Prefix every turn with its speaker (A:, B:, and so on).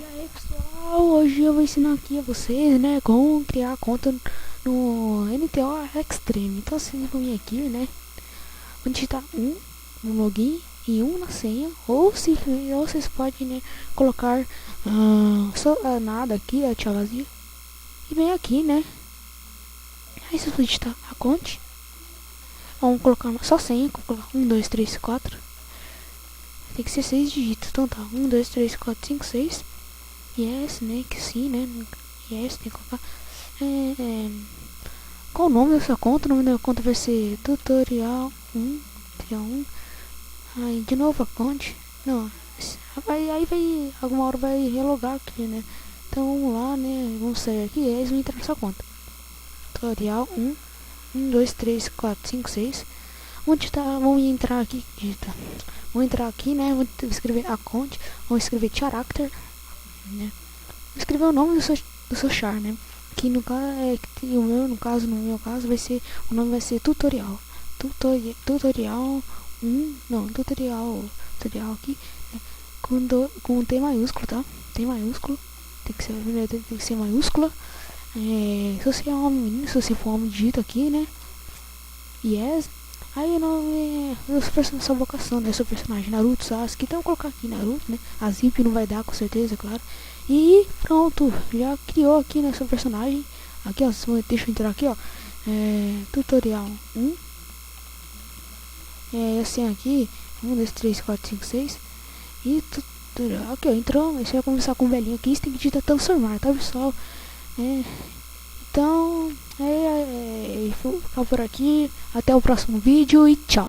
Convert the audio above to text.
A: E aí pessoal, hoje eu vou ensinar aqui a vocês, né, como criar conta no NTO Extreme. Então vocês vão vir aqui, né, vão digitar no login e na senha, ou vocês podem, né, colocar nada aqui, a tela vazia, e vem aqui, né, aí vocês vão digitar a conta, vamos colocar só senha, vou colocar 1, 2, 3, 4, tem que ser 6 dígitos, então tá, 1, 2, 3, 4, 5, 6. Yes, né? Que sim, né? Yes, tem que colocar. Qual o nome da sua conta? O nome da conta vai ser tutorial 1. Tutorial 1. Aí de novo a conta. Não. Aí vai. Alguma hora vai relogar aqui, né? Então vamos lá, né? Vamos sair aqui e vão entrar na sua conta. Tutorial 1. 1, 2, 3, 4, 5, 6. Vamos entrar aqui. Vamos entrar aqui, né? Vou escrever a conta. Vamos escrever character, né? Escrever o nome do seu char, né? Que no caso no meu caso vai ser, o nome vai ser tutorial. Tutorial 1, não, tutorial aqui, né? Com T maiúsculo, tá? T maiúsculo, tem que ser maiúscula. Se você é um menino, se você for um homem, digita aqui, né? Yes. Aí o nome é sua vocação, né? Seu personagem, Naruto, Sasuke. Então eu vou colocar aqui Naruto, né? A zip não vai dar, com certeza, claro. E pronto, já criou aqui, né, seu personagem. Aqui, ó, deixa eu entrar aqui, ó. Tutorial 1. Assim aqui, 1, 2, 3, 4, 5, 6. E tutorial, aqui, ó, entrou. Você vai começar com o velhinho aqui, você tem que digitar transformar, tá, pessoal? Então, vou ficar por aqui. Até o próximo vídeo e tchau.